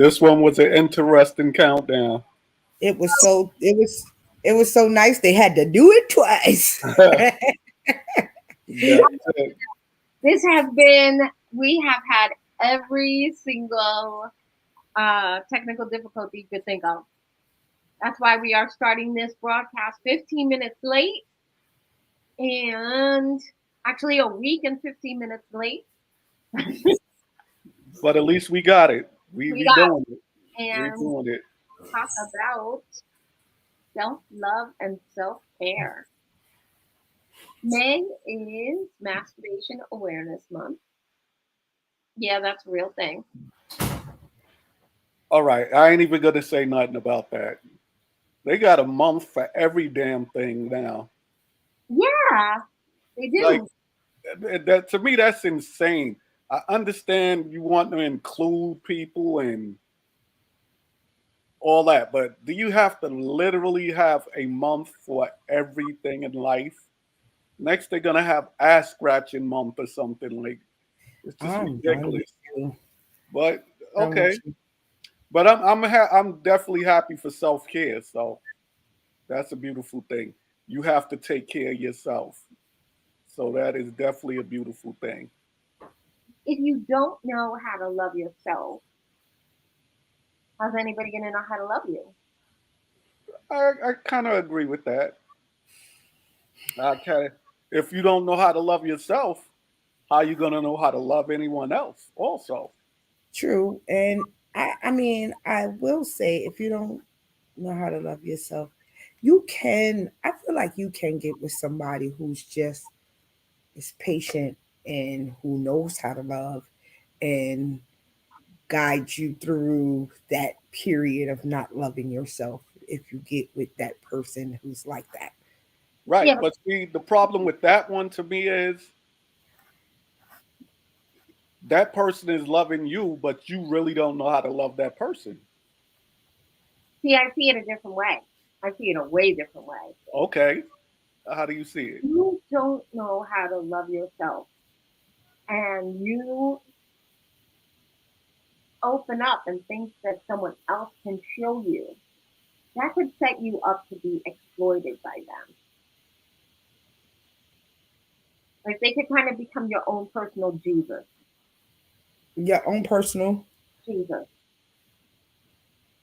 This one was an interesting countdown. It was so it was so nice they had to do it twice. That's it. This has been, we have had every single technical difficulty you could think of. That's why we are starting this broadcast 15 minutes late, and actually a week and 15 minutes late. But at least we got it. We We got doing it. We and doing it. talk about self-love and self-care. May is Masturbation Awareness Month. Yeah, that's a real thing. All right. I ain't even gonna say nothing about that. They got a month for every damn thing now. Yeah, they Like do. that to me, that's insane. I understand you want to include people and all that, but do you have to literally have a month for everything in life? Next, they're gonna have ass scratching month or something like. It's just I'm done with ridiculous. you. But Done with okay, you. but I'm definitely happy for self care. So that's a beautiful thing. You have to take care of yourself. So that is definitely a beautiful thing. If you don't know how to love yourself, how's anybody gonna know how to love you? I kind of agree with that. I kind of, if you don't know how to love yourself, how you gonna know how to love anyone else? Also, True. And I mean, I will say if you don't know how to love yourself, you can I feel like you can get with somebody who's just is patient and who knows how to love and guide you through that period of not loving yourself if you get with that person who's like that. right? Yeah, but But see, the problem with that one to me is that person is loving you, but you really don't know how to love that person. see, I see it a different way. I see it a way different way. Okay, how do you see it? You don't know how to love yourself, and you open up and think that someone else can show you. That could set you up to be exploited by them. Like they could kind of become your own personal Jesus. Your own personal Jesus.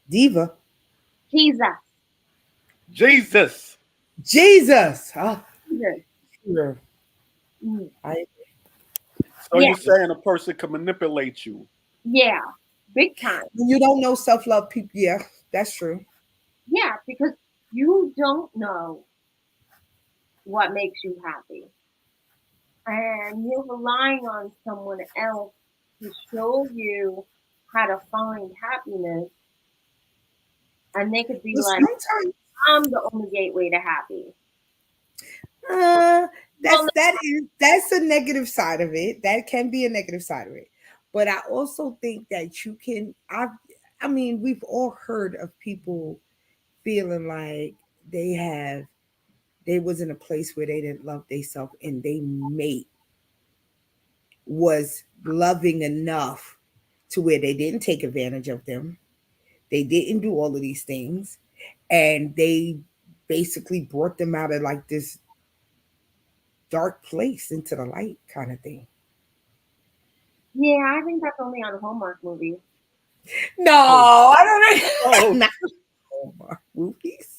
diva. Jesus. Jesus. Jesus. Ah, Jesus. sure. Mm. I So Yeah, you're saying a person can manipulate you? yeah, big time. when you don't know self love people, yeah, that's true. Yeah, because you don't know what makes you happy. And you're relying on someone else to show you how to find happiness. And they could be But like, sometimes I'm the only gateway to happy. uh Well, that's a negative side of it. That can be a negative side of it. But I also think that you can I mean, we've all heard of people feeling like they have they was in a place where they didn't love themselves and they mate was loving enough to where they didn't take advantage of them. They didn't do all of these things and they basically brought them out of like this dark place into the light kind of thing. yeah, I think that's only on Hallmark movies. No, Oh, I don't oh, know. Not Hallmark movies.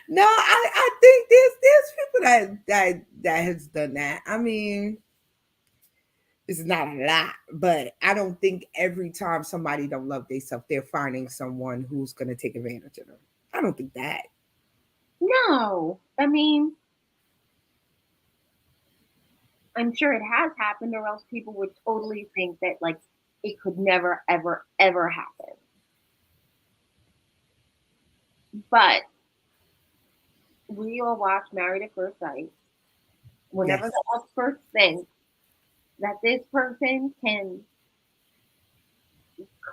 No, I think there's people that has done that. I mean, it's not a lot, but I don't think every time somebody don't love themselves, they're finding someone who's gonna take advantage of them. I don't think that. No, I mean, I'm sure it has happened, or else people would totally think that, like, it could never, ever, ever happen. But we all watch Married at First Sight. Yes. Whenever the experts think that this person can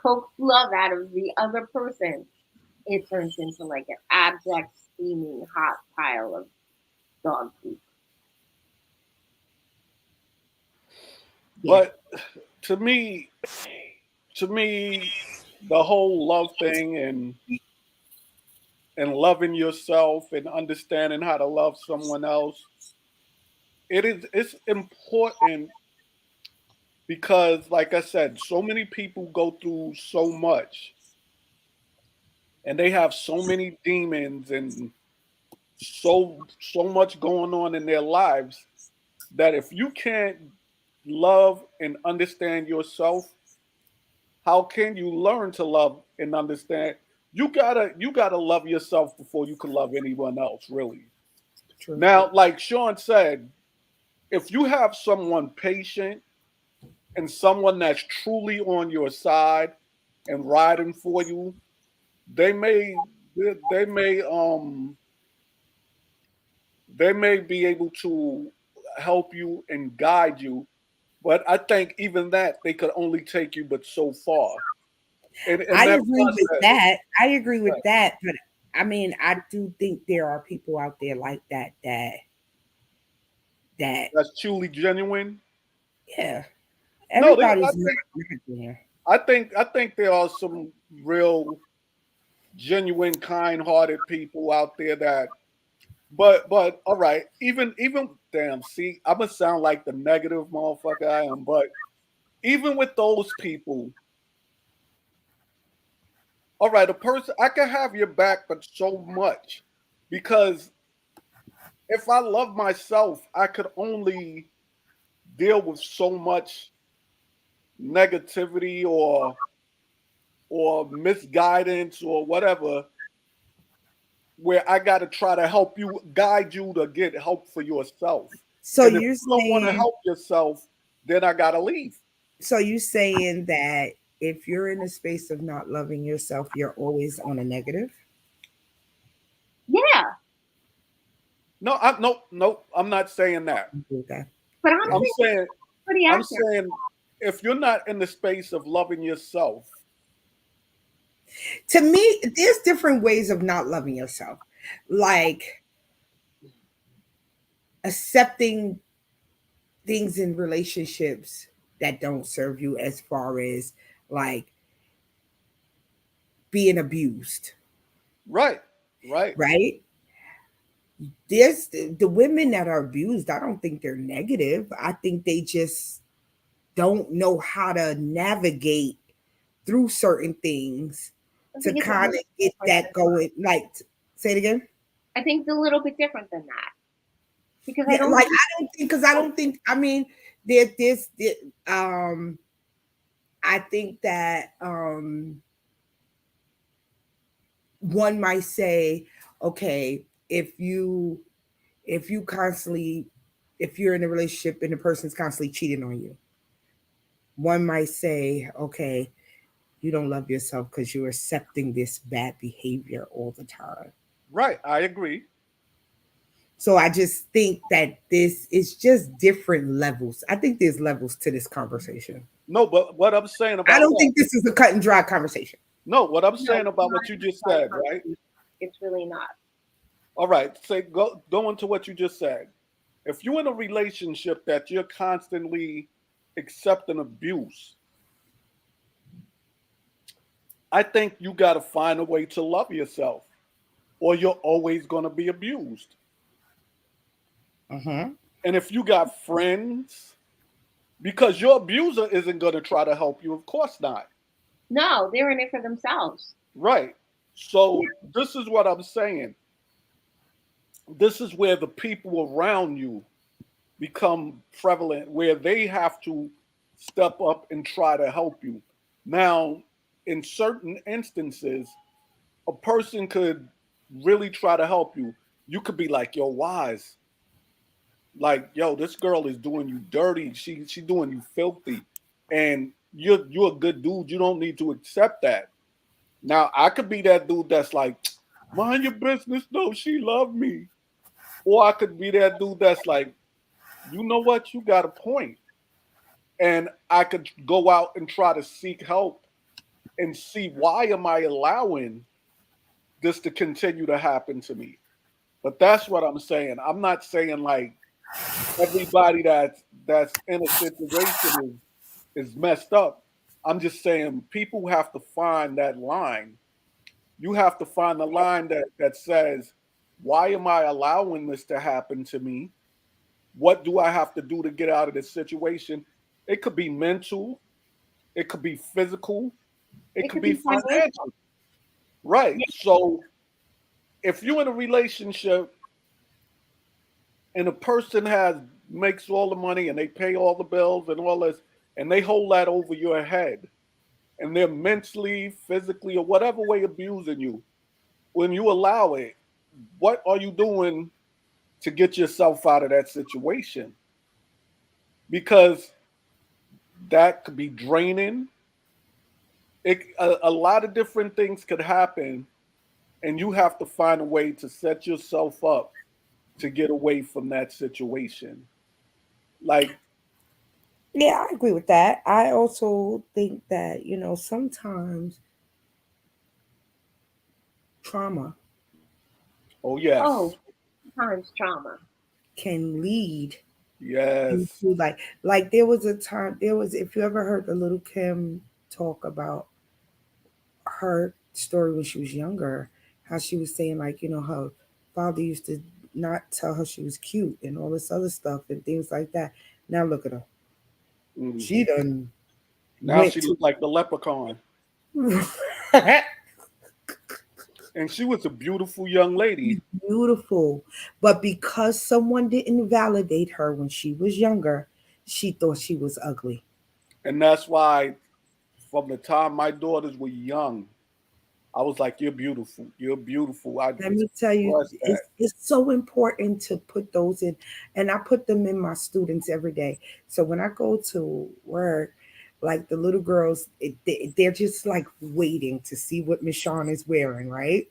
coax love out of the other person, it turns into like an abject, steaming, hot pile of dog poop. Yeah. but to me, to me, the whole love thing and loving yourself and understanding how to love someone else, it's important because, like I said, so many people go through so much and they have so many demons and so much going on in their lives that if you can't love and understand yourself, how can you learn to love and understand? You gotta love yourself before you can love anyone else, really. True. Now, like Sean said, if you have someone patient and someone that's truly on your side and riding for you, they may they may they may be able to help you and guide you, but I think even that they could only take you but so far. And I that agree with process, that. I agree with right, that, but I mean, I do think there are people out there like that. That that's truly genuine. yeah, No, everybody's not there. I think there are some real genuine, kind-hearted people out there that. But all right, even damn. See, I'm gonna sound like the negative motherfucker I am, but even with those people, all right, a person I can have your back, but so much because if I love myself, I could only deal with so much negativity or misguidance or whatever where I got to try to help you, guide you to get help for yourself. So And if you're you don't want to saying, help yourself, then I got to leave. so you saying that if you're in a space of not loving yourself, you're always on a negative? Yeah, No, I'm not saying that. Okay. but I'm Yeah. I'm thinking saying pretty I'm accurate. saying if you're not in the space of loving yourself, To me, there's different ways of not loving yourself, like accepting things in relationships that don't serve you, as far as like being abused, right, right, right? There's the women that are abused, I don't think they're negative. I think they just don't know how to navigate through certain things I to think it's a kind of little get different that than going. Like, say it again. I think it's a little bit different than that because I Yeah, don't like think I don't think, because I don't think, I mean, there, um I think that one might say, okay, if you constantly, if you're in a relationship and the person's constantly cheating on you, one might say, okay, you don't love yourself because you're accepting this bad behavior all the time. right. I agree. So I just think that this is just different levels. I think there's levels to this conversation. No, but what I'm saying I about don't that, think this is a cut and dry conversation. no, what I'm no, saying it's about not what you a just hard said, right? conversation. It's really not. All right, say go into what you just said. If you're in a relationship that you're constantly accepting abuse, I think you got to find a way to love yourself, or you're always going to be abused. Uh-huh. And if you got friends, because your abuser isn't going to try to help you, of course not. No, they're in it for themselves. Right. So this is what I'm saying. This is where the people around you become prevalent, where they have to step up and try to help you. Now, in certain instances, a person could really try to help you. You could be like, yo, Wise, like, yo, this girl is doing you dirty. She doing you filthy. And you're a good dude. You don't need to accept that. Now, I could be that dude that's like, mind your business. No, she loved me. Or I could be that dude that's like, you know what? You got a point. And I could go out and try to seek help and see why am I allowing this to continue to happen to me. But that's what I'm saying. I'm not saying like everybody that's in a situation is messed up. I'm just saying people have to find that line. You have to find the line that says, why am I allowing this to happen to me? What do I have to do to get out of this situation? It could be mental, it could be physical, it It could could be be financial. financial. Right. Yeah. So if you're in a relationship and a person has makes all the money and they pay all the bills and all this, and they hold that over your head, and they're mentally, physically, or whatever way abusing you, when you allow it, what are you doing to get yourself out of that situation? Because that could be draining. A lot of different things could happen, and you have to find a way to set yourself up to get away from that situation. Like, Yeah, I agree with that. I also think that, sometimes trauma oh Oh, yes, times trauma. can lead you yes, to like there was a time there was if you ever heard the little Kim talk about her story when she was younger, how she was saying like, her father used to not tell her she was cute and all this other stuff and things like that. Now look at her. She hmm. done Now went she looked like the leprechaun, to and she was a beautiful young lady, beautiful. But because someone didn't validate her when she was younger, she thought she was ugly. and that's why from the time my daughters were young, I was like, "You're beautiful. You're beautiful." I Let me tell you, expressed that. it's so important to put those in, and I put them in my students every day. So when I go to work, like the little girls, they're just like waiting to see what Miss Shawn is wearing, right?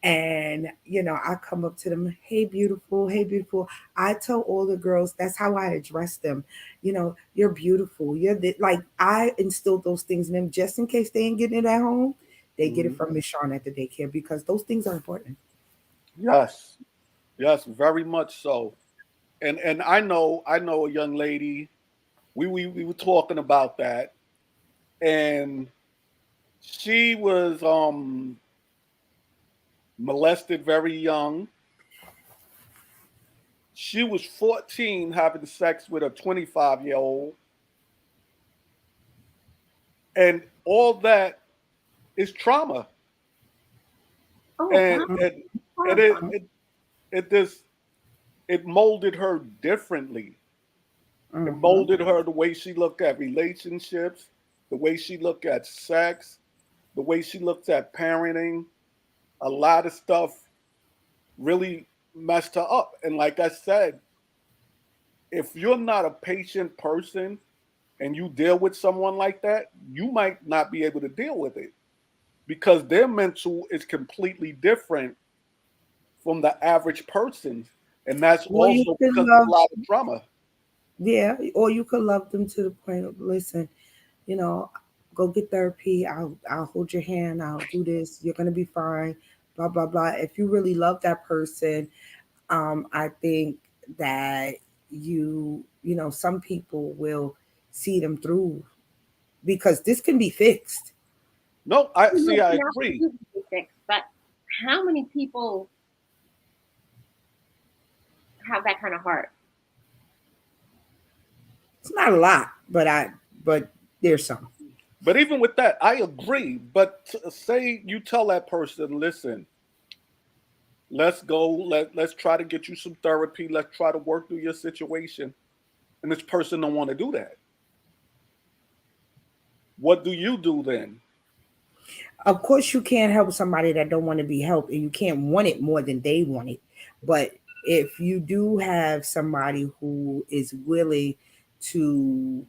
And I come up to them, hey beautiful, hey beautiful. I tell all the girls that's how I address them. You're beautiful. Like I instilled those things in them just in case they ain't getting it at home. They get it Mhm. from Miss Shawn at the daycare because those things are important. Yes, yes, very much so. And I know a young lady. We were talking about that, and she was molested very young. She was 14 having sex with a 25-year-old, and all that is trauma. Oh And God, and, and horrifying. it just it molded her differently. It Mm-hmm. molded her the way she looked at relationships, the way she looked at sex, the way she looked at parenting. A lot of stuff really messed her up. And like I said, if you're not a patient person and you deal with someone like that, you might not be able to deal with it because their mental is completely different from the average person's. And that's Or you also can because of a love, lot of trauma. yeah, or you could love them to the point of listen, you know, go get therapy. I'll hold your hand. I'll do this. You're gonna be fine. Blah blah blah. If you really love that person, I think that some people will see them through because this can be fixed. No, I You see, I can agree. absolutely be fixed, but how many people have that kind of heart? It's not a lot, but there's some. But even with that, I agree. But say you tell that person, listen, let's go, let's try to get you some therapy, let's try to work through your situation. And this person don't want to do that. What do you do then? Of course, you can't help somebody that don't want to be helped, and you can't want it more than they want it. But if you do have somebody who is willing to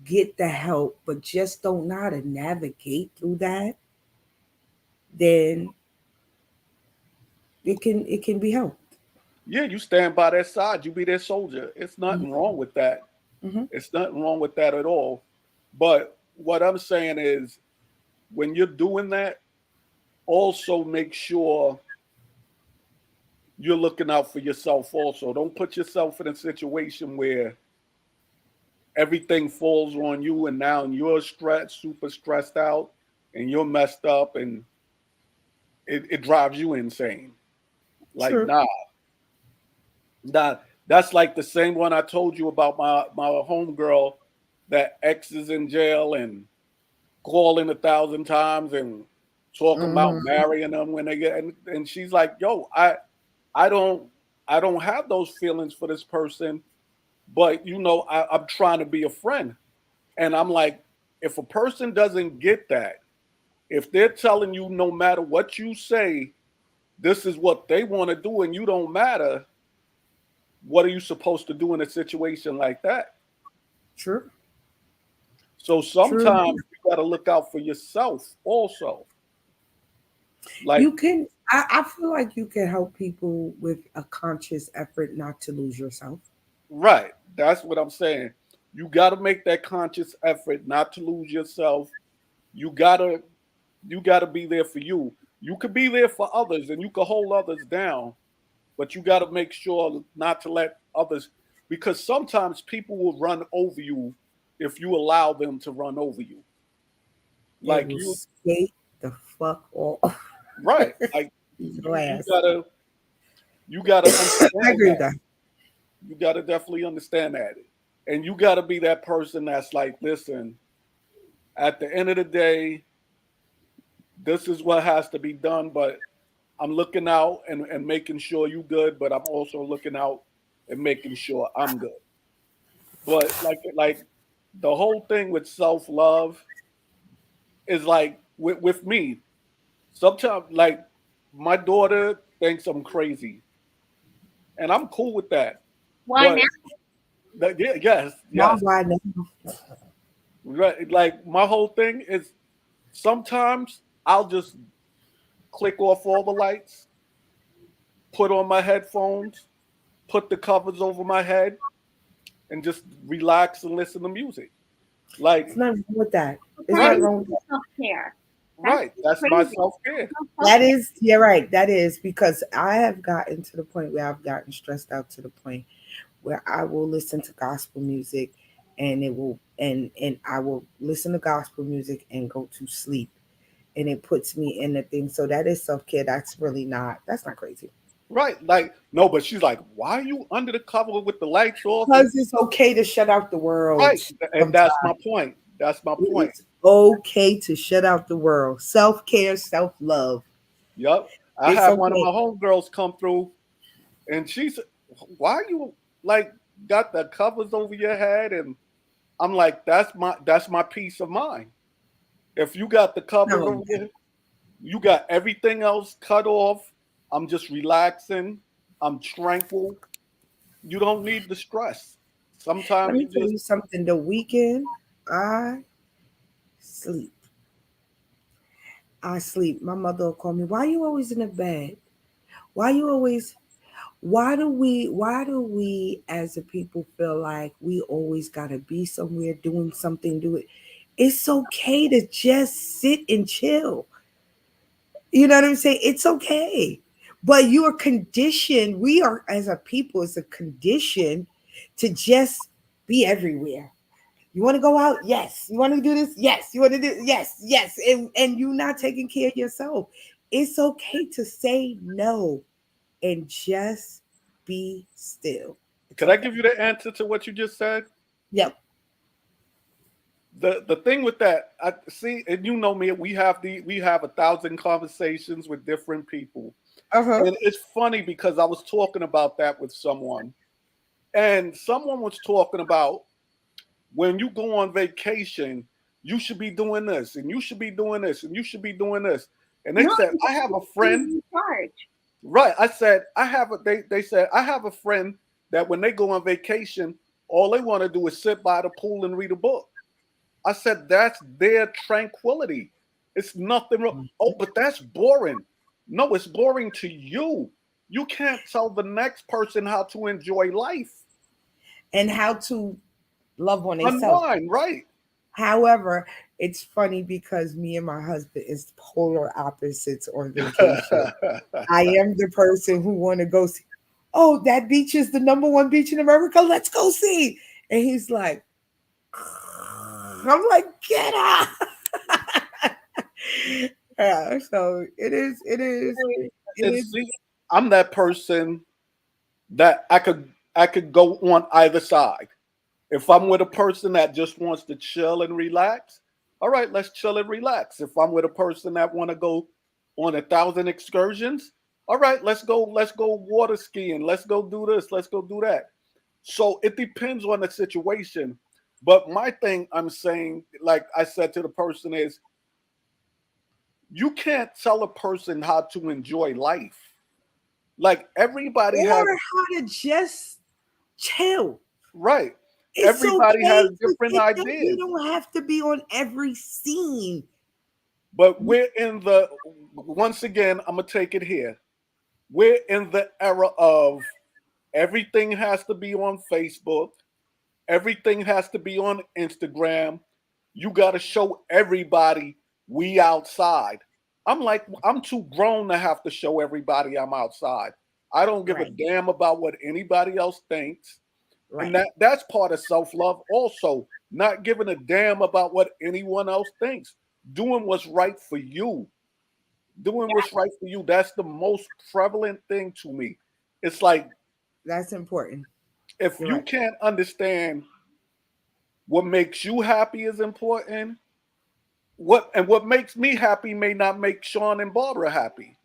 get the help, but just don't know how to navigate through that, then it can be helped. Yeah, you stand by their side, you be their soldier. It's nothing Hmm. wrong with that. Hmm. It's nothing wrong with that at all. But what I'm saying is when you're doing that, also make sure you're looking out for yourself also. Don't put yourself in a situation where everything falls on you, and now you're stressed, super stressed out, and you're messed up, and it drives you insane. Like, True. nah, that's like the same one I told you about my homegirl that ex is in jail and calling 1,000 times and talking about Mhm. marrying them when they get, and she's like, yo, I don't I don't have those feelings for this person, but I'm trying to be a friend. And I'm like, if a person doesn't get that, if they're telling you no matter what you say, this is what they want to do and you don't matter, what are you supposed to do in a situation like that? True. So True. sometimes you got to look out for yourself also. Like, You can. I feel like you can help people with a conscious effort not to lose yourself. right, that's what I'm saying. You got to make that conscious effort not to lose yourself. You got to be there for you. You could be there for others and you could hold others down, but you got to make sure not to let others, because sometimes people will run over you if you allow them to run over you. They Like will you, skate the fuck off right? Like your you ass. gotta I understand agree with that. that. You gotta definitely understand that, and you gotta be that person that's like, listen. At the end of the day, this is what has to be done, but I'm looking out and making sure you good, but I'm also looking out and making sure I'm good. But like the whole thing with self love is like with me. Sometimes like my daughter thinks I'm crazy, and I'm cool with that. Why now? But yeah, yes, Now yes, why now? right. Like my whole thing is sometimes I'll just click off all the lights, put on my headphones, put the covers over my head, and just relax and listen to music. It's Like, nothing wrong with that. It's That not right, is wrong with that. self care. That's right. That's my crazy. self care. That Self-care. is, you're right. That is because I have gotten to the point where I've gotten stressed out to the point where I will listen to gospel music and it will and I will listen to gospel music and go to sleep. And it puts me in the thing. So that is self care. That's not crazy. Right. Like, no, but she's like, why are you under the cover with the lights off? And Because it's okay to shut out the world right. And sometimes. that's my point. That's my point. It's okay to shut out the world. Self care, self love. Yep. I It's had one of okay. my homegirls come through and she said, why you like got the covers over your head? And I'm like, that's my peace of mind. If you got the Not covers wrong over with that. your, you got everything else cut off. I'm just relaxing. I'm tranquil. You don't need the stress. Let Sometimes me you tell just you something. The weekend, I sleep. I sleep. My mother will call me. Why are you always in the bed? Why you always why do we as a people feel like we always gotta be somewhere doing something, do it? It's okay to just sit and chill. You know what I'm saying? It's okay. But you are conditioned, we are as a people, it's a condition to just be everywhere. You want to go out? Yes. You want to do this? Yes. You want to do yes, yes. And you're not taking care of yourself. It's okay to say no and just be still. It's could I okay. give you the answer to what you just said? Yep. The thing with that, I see, and you know me, we have 1,000 conversations with different people. Uh-huh. And it's funny because I was talking about that with someone, and someone was talking about when you go on vacation, you should be doing this, and you should be doing this, and you should be doing this. And they No, said, I because have a who's friend. in charge? Right. I said, I have a they said, I have a friend that when they go on vacation, all they want to do is sit by the pool and read a book. I said, that's their tranquility. It's nothing wrong. Oh, but that's boring. No, it's boring to you. You can't tell the next person how to enjoy life. And how to love on themselves. Unwind, right? However, it's funny because me and my husband is polar opposites on vacation. I am the person who want to go see, oh, that beach is the number one beach in America. Let's go see. And he's like, I'm like, get out. Yeah, so it And is see, I'm that person that I could go on either side. If I'm with a person that just wants to chill and relax, all right, let's chill and relax. If I'm with a person that want to go on 1,000 excursions, all right, let's go water skiing, let's go do this, let's go do that. So it depends on the situation. But my thing I'm saying, like I said to the person, is you can't tell a person how to enjoy life. Like everybody or has how to just chill. right. It's Everybody okay has to different get that. You ideas. don't have to be on every scene. But we're in the once again, I'm gonna take it here. We're in the era of everything has to be on Facebook, everything has to be on Instagram. You gotta show everybody we outside. I'm like, I'm too grown to have to show everybody I'm outside. I don't give a Right, damn about what anybody else thinks. And right, that's part of self-love also, not giving a damn about what anyone else thinks, doing what's right for you, doing what's right for you. That's the most prevalent thing to me. It's like that's important. if You're you right. can't understand what makes you happy is important, what makes me happy may not make Sean and Barbara happy,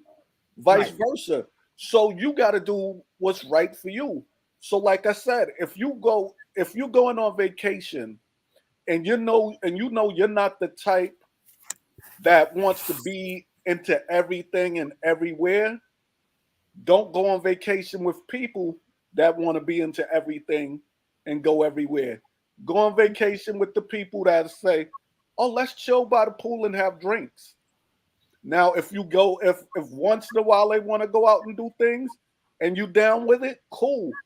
vice Right. versa. So you got to do what's right for you. So like I said, if you're going on vacation and you know you're not the type that wants to be into everything and everywhere, don't go on vacation with people that want to be into everything and go everywhere. Go on vacation with the people that say, "Oh, let's chill by the pool and have drinks." Now, if you go, if once in a while they want to go out and do things, and you down with it, cool.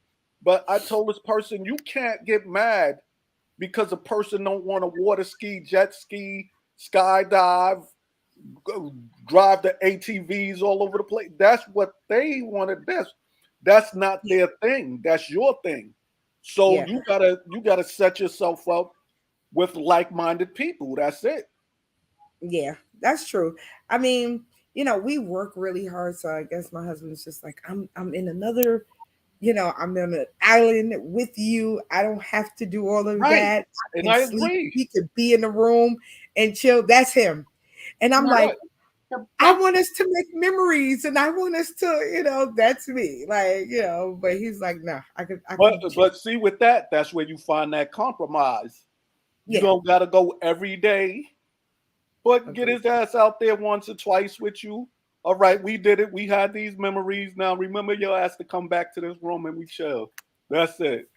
But I told this person, you can't get mad because a person don't want to water ski, jet ski, skydive, drive the ATVs all over the place. That's what they wanted. That's not Yeah. their thing. That's your thing. So Yeah. you gotta set yourself up with like-minded people. That's it. Yeah. That's true. I mean, we work really hard, so I guess my husband's just like, I'm in another, I'm on an island with you. I don't have to do all of Right. that. I And can I sleep. agree. He could be in the room and chill. That's him. And I'm Now, like, Right. the I best, want us to make memories and I want us to, that's me. Like, but he's like, no, I But can chill. but see with that, that's where you find that compromise. You Yeah. don't gotta go every day, but get Agreed. his ass out there once or twice with you. All right, we did it. We had these memories. Now remember your ass to come back to this room and we chill. That's it.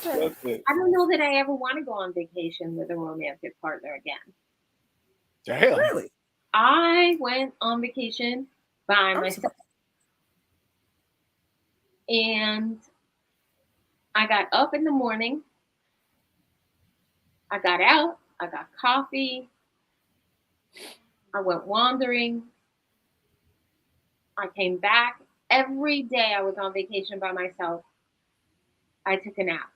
That's it. I don't know that I ever want to go on vacation with a romantic partner again. Damn. Really? I went on vacation by I'm myself surprised. and I got up in the morning, I got out, I got coffee, I went wandering, I came back. Every day I was on vacation by myself, I took a nap.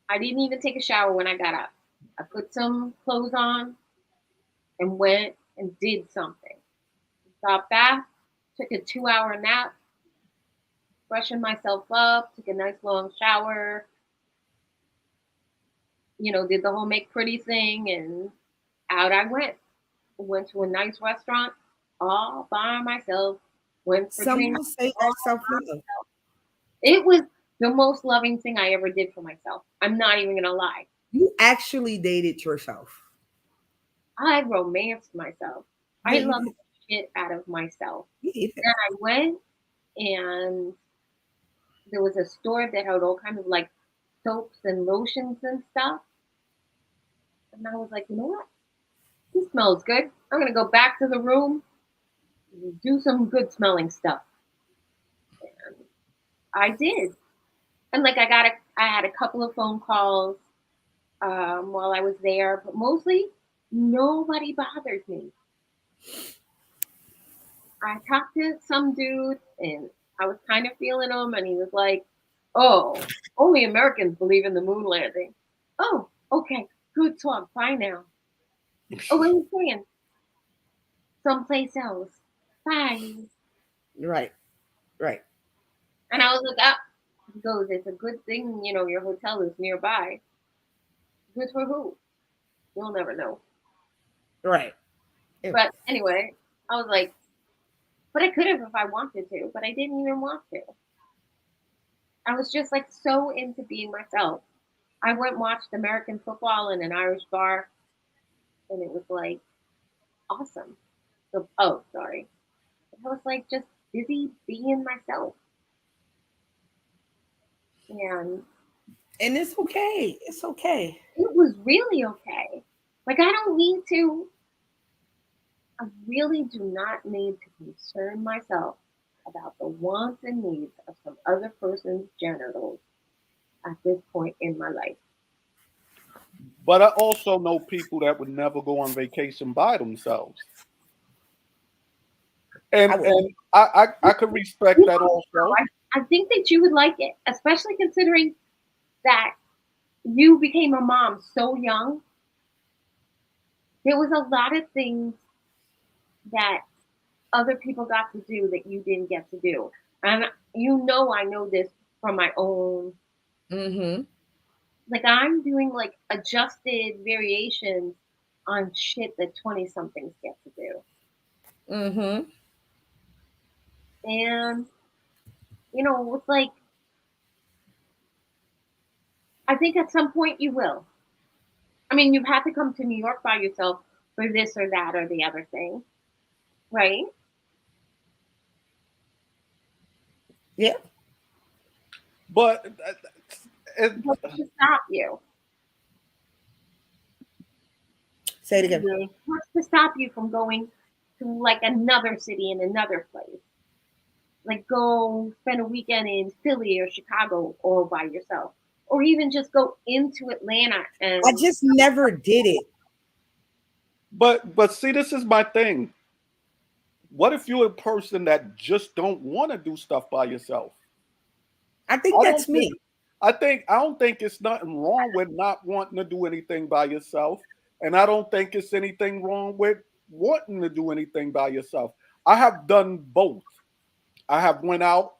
I didn't even take a shower when I got up. I put some clothes on and went and did something. Got back, took a 2 hour nap, freshened myself up, took a nice long shower, did the whole make pretty thing, and out I went. Went to a nice restaurant all by myself, went for Some drinks will say all that's self by love. myself. It was the most loving thing I ever did for myself. I'm not even gonna lie. You actually dated yourself. I romanced myself. Yeah, I you loved did. the shit out of myself. You did. Then I went and there was a store that had all kinds of like soaps and lotions and stuff. And I was like, you know what? This smells good. I'm gonna go back to the room, do some good smelling stuff. And I did. And like I had a couple of phone calls while I was there, but mostly nobody bothered me. I talked to some dude, and I was kind of feeling him, and he was like, "Oh, only Americans believe in the moon landing." Oh, okay. Good talk. Bye now. Oh, what are you saying? Someplace else. Bye. Right. Right. And I was like, ah. He goes, it's a good thing, your hotel is nearby. Good for who? You'll never know. Right. Ew. But anyway, I was like, but I could have if I wanted to, but I didn't even want to. I was just like so into being myself. I went and watched American football in an Irish bar, and it was like awesome. So, oh, sorry. I was like just busy being myself. And And it's okay. It's okay. it was really okay. Like, I don't need to, I really do not need to concern myself about the wants and needs of some other person's genitals at this point in my life. But I also know people that would never go on vacation by themselves. I would. And I could respect that also. I think that you would like it, especially considering that you became a mom so young. There was a lot of things that other people got to do that you didn't get to do. And I know this from my own, Mm-hmm. like I'm doing like adjusted variations on shit that 20 somethings get to do. Mm-hmm. And, it's like, I think at some point you will. I mean, you've had to come to New York by yourself for this or that or the other thing, right? Yeah. But it, What's to stop you? Say it again. yeah. What's to stop you from going to like another city in another place? Like go spend a weekend in Philly or Chicago all by yourself. Or even just go into Atlanta I and just never did it. But see, this is my thing. What if you're a person that just don't want to do stuff by yourself? I think I that's don't think me. I don't think it's nothing wrong with not wanting to do anything by yourself, and I don't think it's anything wrong with wanting to do anything by yourself. I have done both. I have went out,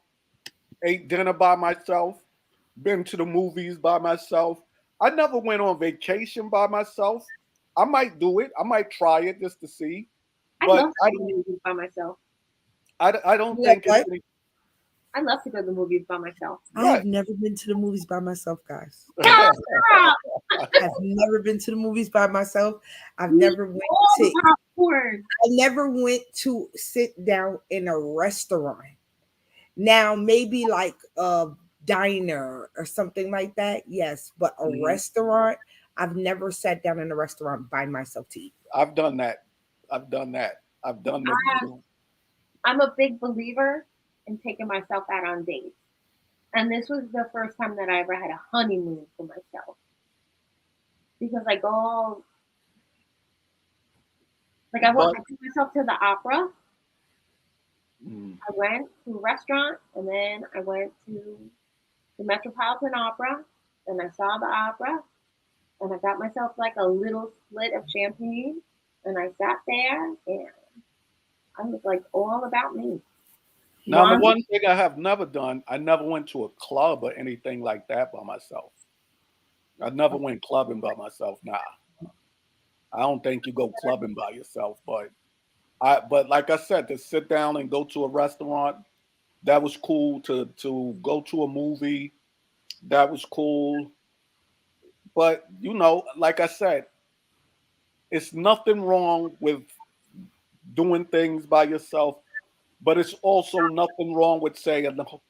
ate dinner by myself, been to the movies by myself. I never went on vacation by myself. I might do it. I might try it just to see, I but love to go to the movies by myself. I don't You know think it's what? any, I love to go to the movies by myself. I have right. never been to the movies by myself, guys. Stop! I've never been to the movies by myself. I've Eat never went all to the popcorn. I never went to sit down in a restaurant. Now, maybe like a diner or something like that, yes. But a Mhm. restaurant, I've never sat down in a restaurant by myself to eat. I've done that. I've done that. I've done the I'm a big believer in taking myself out on dates. And this was the first time that I ever had a honeymoon for myself. Because I go, like but I took myself to the opera. mm, I went to a restaurant and then I went to the Metropolitan Opera and I saw the opera and I got myself like a little split of champagne and I sat there and I was like all about me. now the One, one thing I have never done, I never went to a club or anything like that by myself. I never went clubbing by myself. Nah, I don't think you go clubbing by yourself. But like I said, to sit down and go to a restaurant, that was cool. To go to a movie, that was cool. But like I said, it's nothing wrong with doing things by yourself. But it's also nothing wrong with saying, "No,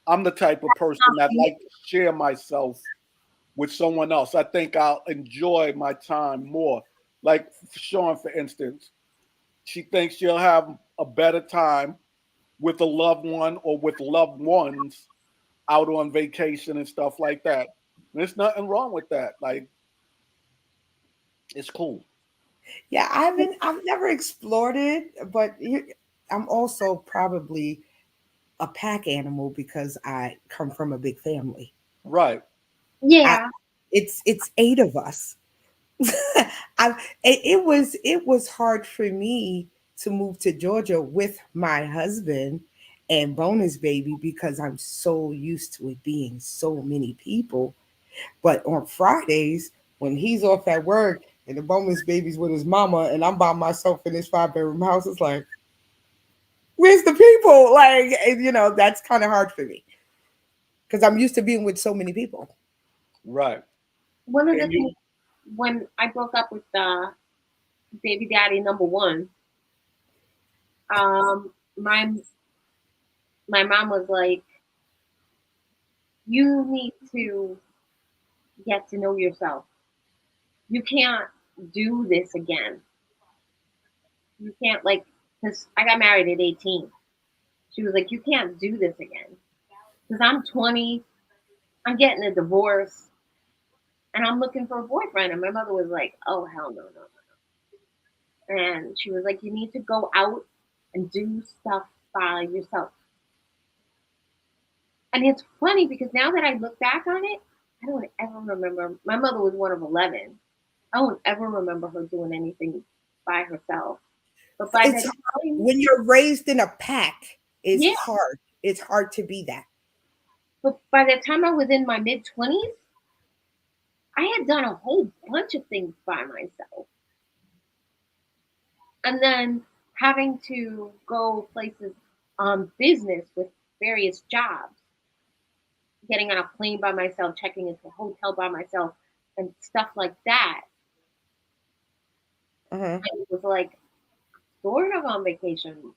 I'm the type of person that like to share myself with someone else. I think I'll enjoy my time more." Like Sean, for instance, she thinks she'll have a better time with a loved one or with loved ones out on vacation and stuff like that. There's nothing wrong with that. Like, it's cool. Yeah, I've never explored it, but I'm also probably a pack animal because I come from a big family. Right. I yeah, it's eight of us. it was hard for me to move to Georgia with my husband and bonus baby because I'm so used to it being so many people. But on Fridays, when he's off at work and the bonus baby's with his mama and I'm by myself in this 5 bedroom house, it's like, where's the people? Like, that's kind of hard for me because I'm used to being with so many people. Right. One of the And things you, when I broke up with baby daddy number one, my mom was like, "You need to get to know yourself. You can't do this again. You can't like because I got married at 18. She was like, you can't do this again because I'm 20. I'm getting a divorce and I'm looking for a boyfriend." And my mother was like, "Oh hell no, no, no." And she was like, "You need to go out and do stuff by yourself." And it's funny because now that I look back on it, I don't ever remember. My mother was one of 11. I don't ever remember her doing anything by herself. But by the It's time, when you're raised in a pack, it's yeah, hard. It's hard to be that. but by the time I was in my mid 20s, I had done a whole bunch of things by myself. And then having to go places on business with various jobs, getting on a plane by myself, checking into a hotel by myself, and stuff like that. Uh-huh. I was like sort of on vacation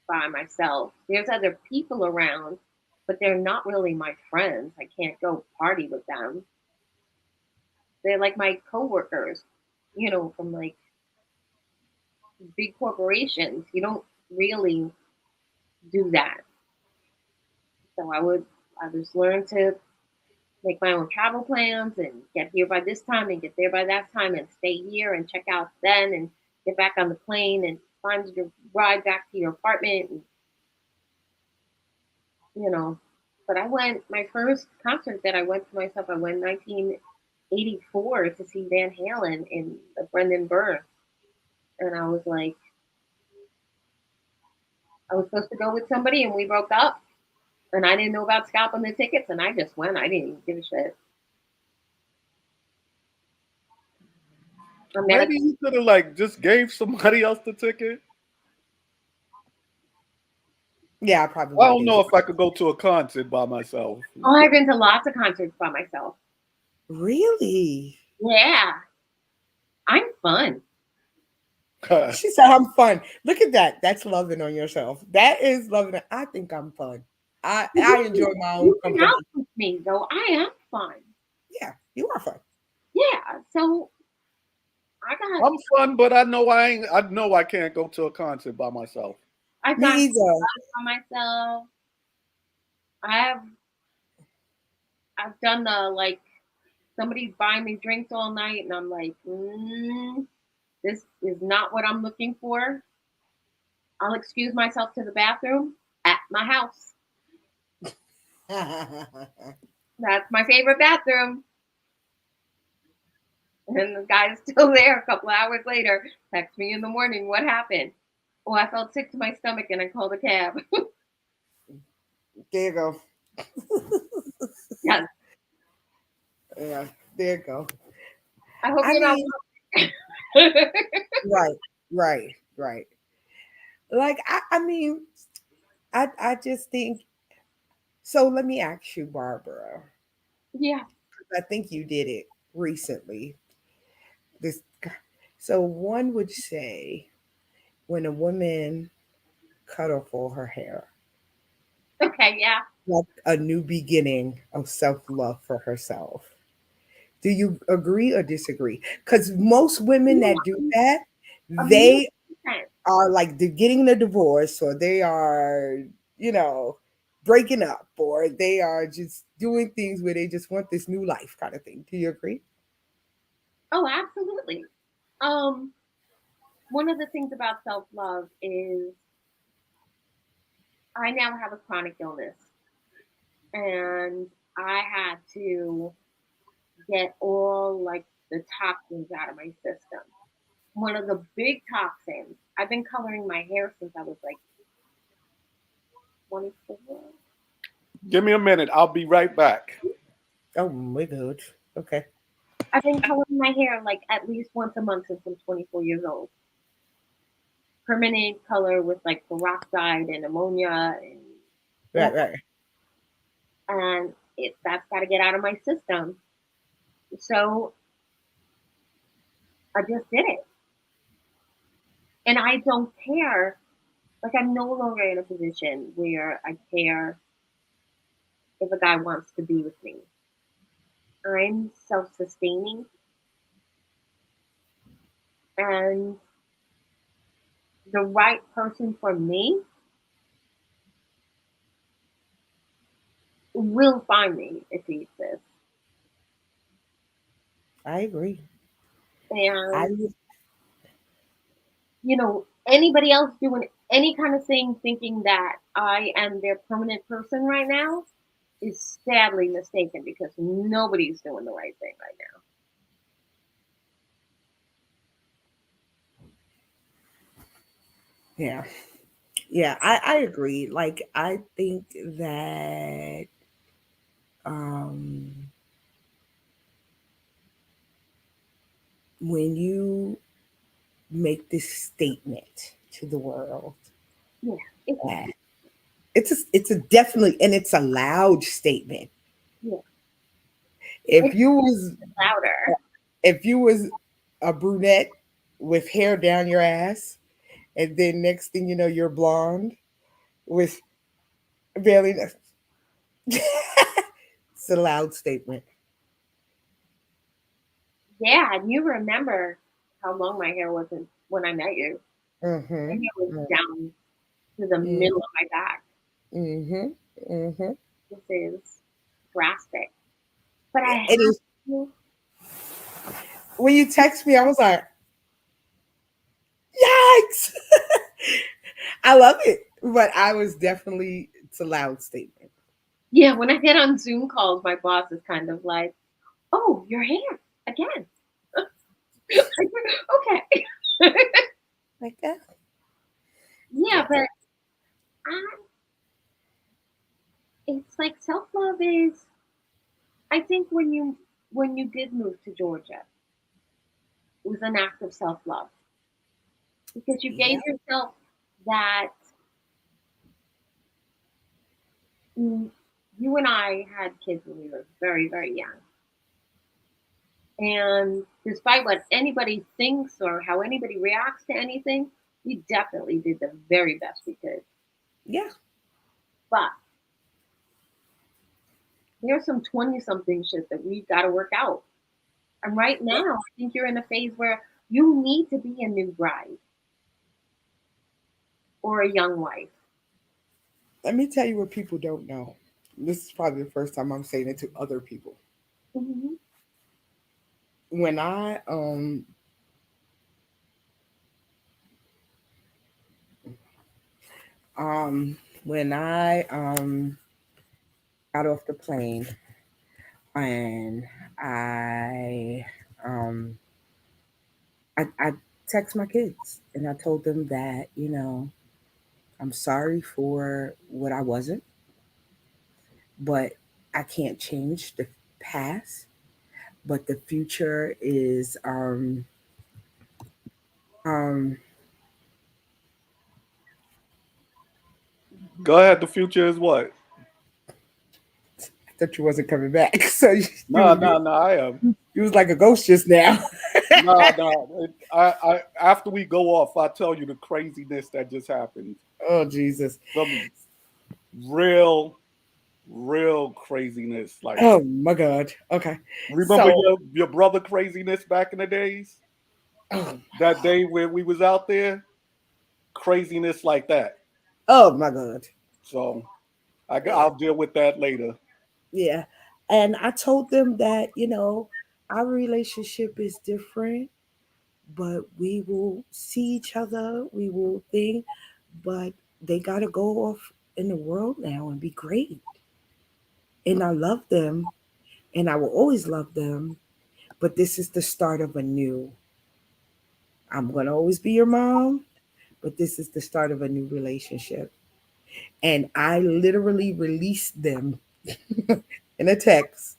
by myself. There's other people around, but they're not really my friends. I can't go party with them. They're like my coworkers, from like big corporations. You don't really do that. So I just learn to make my own travel plans and get here by this time and get there by that time and stay here and check out then and get back on the plane and find your ride back to your apartment and you know. But I went my first concert that I went to myself. I went in 1984 to see Van Halen in the Brendan Burr, and I was like, I was supposed to go with somebody and we broke up, and I didn't know about scalping the tickets, and I just went. I didn't even give a shit. I met a maybe you could have like just gave somebody else the ticket. Yeah, I probably I would have don't gave know it. if I could go to a concert by myself. Oh, I've been to lots of concerts by myself. Really? Yeah, I'm fun. She said I'm fun. Look at that. That's loving on yourself. That is loving. I think I'm fun. I enjoy my own You can out company. with me though. I am fun. Yeah, you are fun. Yeah. So I got I'm fun, but I know I ain't. I know I can't go to a concert by myself. I've Me gone to either. clubs by myself. I've I've done the like somebody's buying me drinks all night and I'm like, this is not what I'm looking for. I'll excuse myself to the bathroom at my house. That's my favorite bathroom. And the guy's still there a couple hours later. Text me in the morning. What happened? Oh, I felt sick to my stomach and I called a cab. There you go. Yes. Yeah, there you go. I hope I you're not. mean, right, right, right. Like I mean, I just think so. Let me ask you, Barbara. Yeah. I think you did it recently. This, so one would say when a woman cut off all her hair, Okay. Yeah. like a new beginning of self love for herself. Do you agree or disagree? Because most women that do Yeah. that, A million they percent. are like they're getting a divorce or they are, you know, breaking up or they are just doing things where they just want this new life kind of thing. Do you agree? Oh, absolutely. Um, One of the things about self love is I now have a chronic illness, and I had to get all like the toxins out of my system. One of the big toxins, I've been coloring my hair since I was like 24. Give me a minute. I'll be right back. Oh my god. Okay. I've been coloring my hair like at least once a month since I'm 24 years old. Permanent color with like peroxide and ammonia and Right, right. and that's got to get out of my system. So I just did it, and I don't care. Like I'm no longer in a position where I care if a guy wants to be with me. I'm self-sustaining, and the right person for me will find me if he exists. I agree. I And anybody else doing any kind of thing thinking that I am their permanent person right now is sadly mistaken because nobody's doing the right thing right now. yeah. Yeah, I agree. Like I think that um when you make this statement to the world Yeah, it's that it's a definitely, and it's a loud statement. yeah, If it's you was louder. if you was a brunette with hair down your ass, and then next thing you know you're blonde with barely it's a loud statement. Yeah, and you remember how long my hair was when I met you. My Mm-hmm. hair was down to the middle of my back. Mm-hmm. Mm-hmm. This is drastic. But I It have is. to, When you text me, I was like, yikes. I love it. But I was definitely, it's a loud statement. yeah, when I get on Zoom calls, my boss is kind of like, oh, your hair again. Okay. Like that. Yeah, Yeah. but I, it's like self love is. I think when you did move to Georgia, it was an act of self love because you Yeah. gave yourself that. mm, You and I had kids when we were very very young, and despite what anybody thinks or how anybody reacts to anything, we definitely did the very best we could. Yeah. But there's some 20 something shit that we've got to work out. And right now, I think you're in a phase where you need to be a new bride or a young wife. Let me tell you what people don't know. This is probably the first time I'm saying it to other people. Hmm. When I um when I got off the plane and I um I text my kids and I told them that, I'm sorry for what I wasn't, but I can't change the past. But the future is um Go ahead. The future is what? I thought you wasn't coming back. So No, no, no. I am. you was like a ghost just now. No, no. After we go off, I'll tell you the craziness that just happened. Oh Jesus. Some real, real craziness. Like, Oh my God. Okay. remember So your brother craziness back in the days? oh, That day where we was out there, craziness like that. oh my God. So Yeah. I'll deal with that later. Yeah. And I told them that, our relationship is different, but we will see each other, we will think, but they got to go off in the world now and be great. And I love them and I will always love them, but this is the start of a new. I'm going to always be your mom, but this is the start of a new relationship. And I literally released them in a text,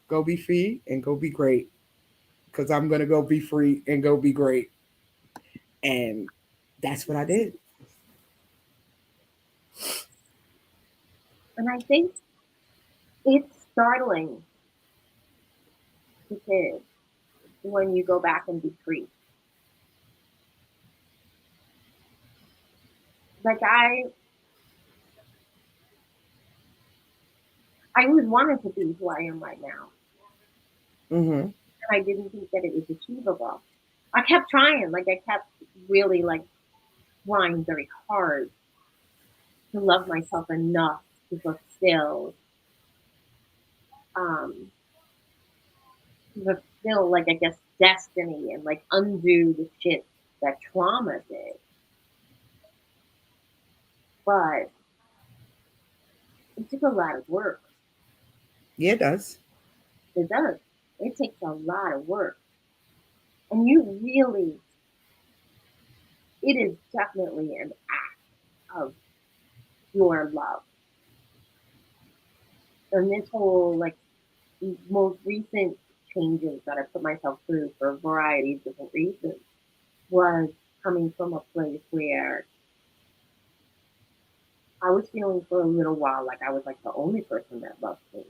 go be free and go be great. Because I'm going to go be free and go be great. And that's what I did. And I think it's startling to kids when you go back and be free. Like I always wanted to be who I am right now. Mm-hmm. And I didn't think that it was achievable. I kept trying, like I kept really like trying very hard to love myself enough to fulfill um fulfill like I guess destiny and like undo the shit that trauma did. But it took a lot of work. Yeah, it does. It does. It takes a lot of work. And you really it is definitely an act of your love. And this whole like most recent changes that I put myself through for a variety of different reasons was coming from a place where I was feeling for a little while like I was like the only person that loved me.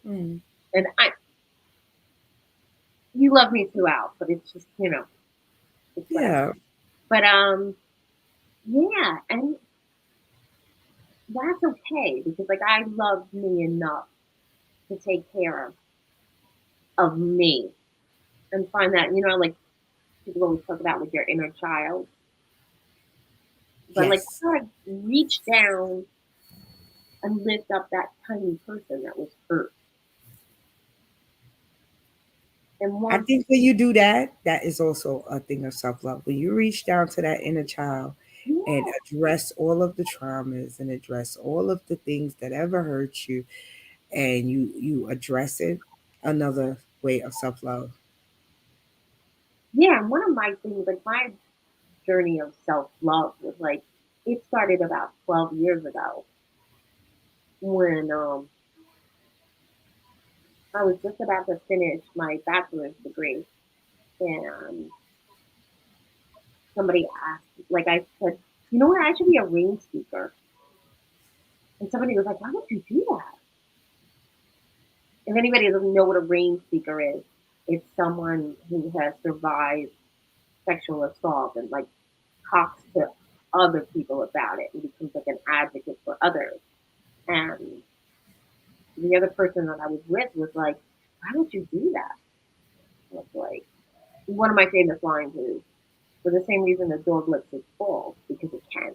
Mm. And you love me throughout, but it's just, it's whatever. Yeah. But yeah, and that's okay because like I loved me enough to take care of me and find that, like people always talk about like your inner child. But like Yes. I reach down and lift up that tiny person that was hurt. And I once, think when you do that, that is also a thing of self love. When you reach down to that inner child and yeah, address all of the traumas and address all of the things that ever hurt you, and you address it, another way of self love. yeah, and one of my things, like my journey of self love was like, it started about 12 years ago when I was just about to finish my bachelor's degree. And somebody asked, like I said, you know what, I should be a rain speaker. And somebody was like, why would you do that? If anybody doesn't know what a rain speaker is, it's someone who has survived sexual assault and like talks to other people about it and becomes like an advocate for others. And the other person that I was with was like, why would you do that? And it's like one of my famous lines is for the same reason the dog licks its balls because it can.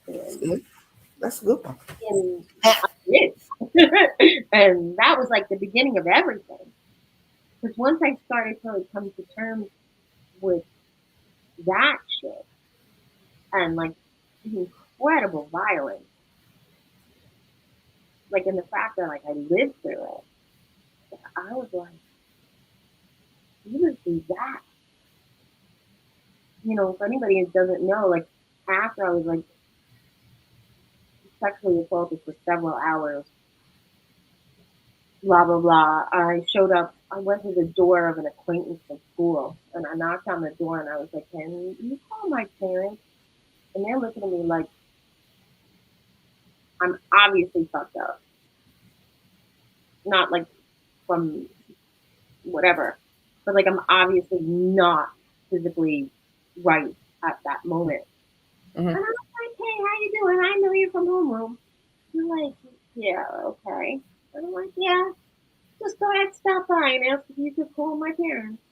That's And, good. That's a good one. and I did. And that was like the beginning of everything. Because once I started to like, come to terms with that shit and like the incredible violence, like in the fact that like I lived through it, I was like, you would do that. For anybody who doesn't know, like after I was like sexually assaulted for several hours, blah blah blah, I showed up. I went to the door of an acquaintance from school, and I knocked on the door, and I was like, "Can you call my parents?" And they're looking at me like I'm obviously fucked up, not like from whatever, but like I'm obviously not physically right at that moment. Hmm. And I was like, "Hey, how you doing? I know you're from homeroom." You're like, "Yeah, okay." And I'm like, "Yeah, just go ahead, stop by and ask if you could call my parents."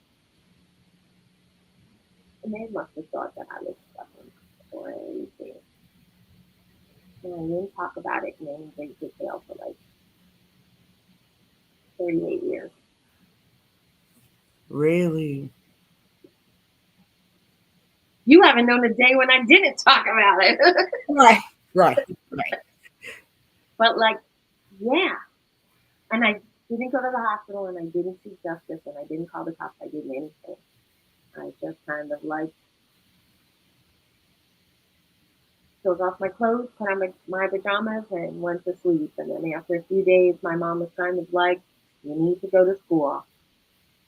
And they must have thought that I was fucking crazy. And I didn't talk about it in any great detail for like 38 years. Really? You haven't known a day when I didn't talk about it. Right. Right. Right. But like Yeah. And I didn't go to the hospital and I didn't seek justice and I didn't call the cops. I didn't anything. I just kind of like took off my clothes, put on my pajamas, and went to sleep. And then after a few days, my mom was kind of like, "You need to go to school."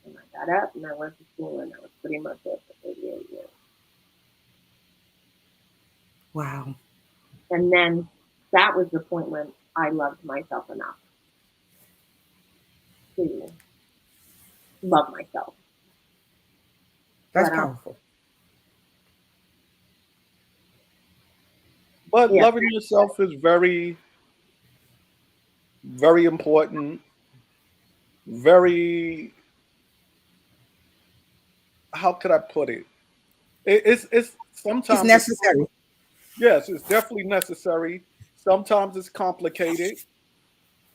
And I got up and I went to school, and that was pretty much it for 38 years. Wow. And then that was the point when I loved myself enough to love myself. That's But powerful. But yeah, loving yourself is very, very important. Very, how could I put it? It's It's sometimes it's necessary. yes, it's definitely necessary. Sometimes it's complicated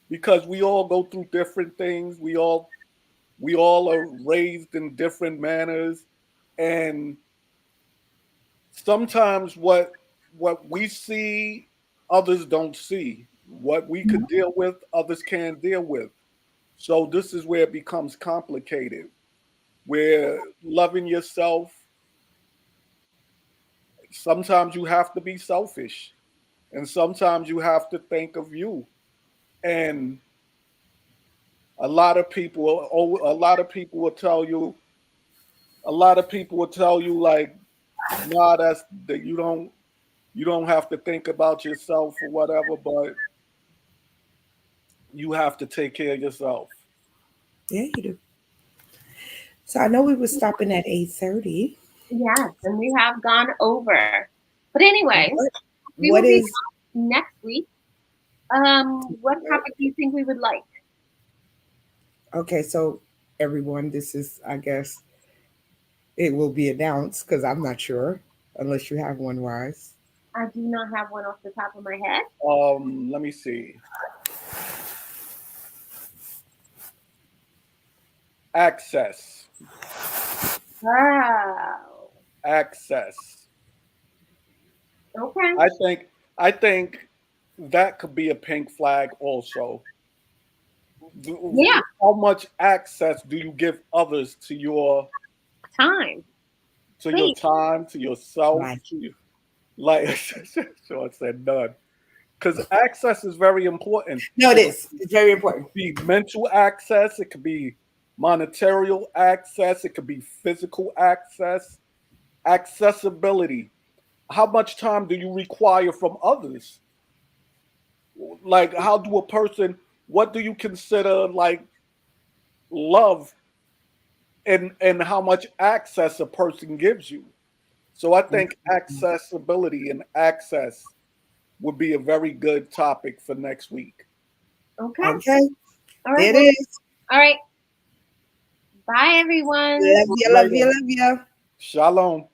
because we all go through different things. We all are raised in different manners, and sometimes what we see others don't see. What we could deal with others can't deal with. So this is where it becomes complicated. Where loving yourself, sometimes you have to be selfish, and sometimes you have to think of you. And a lot of people will tell you, like, nah, that's that you don't have to think about yourself or whatever, but you have to take care of yourself. Yeah, you do. So I know we were stopping at 8:30. yes, and we have gone over. But anyway, What we will what be is back next week. What topic do you think we would like? okay? So everyone, this is, I guess, it will be announced because I'm not sure unless you have one, Wise. I do not have one off the top of my head. Let me see. Access. Wow. Access. Okay. I think that could be a pink flag also. Yeah. How much access do you give others Time. to your Space. time, to yourself, Right. to your, like Sean said none. Because access is very important. No, it It could is. It's very important. be mental access, it could be monetary access, it could be physical access, accessibility. How much time do you require from others? Like, how do a person, what do you consider like love, and how much access a person gives you? So I think accessibility and access would be a very good topic for next week. Okay. Okay, All right. it Well, is. all right. Bye, everyone. Love you, love you, Later. love you. Shalom.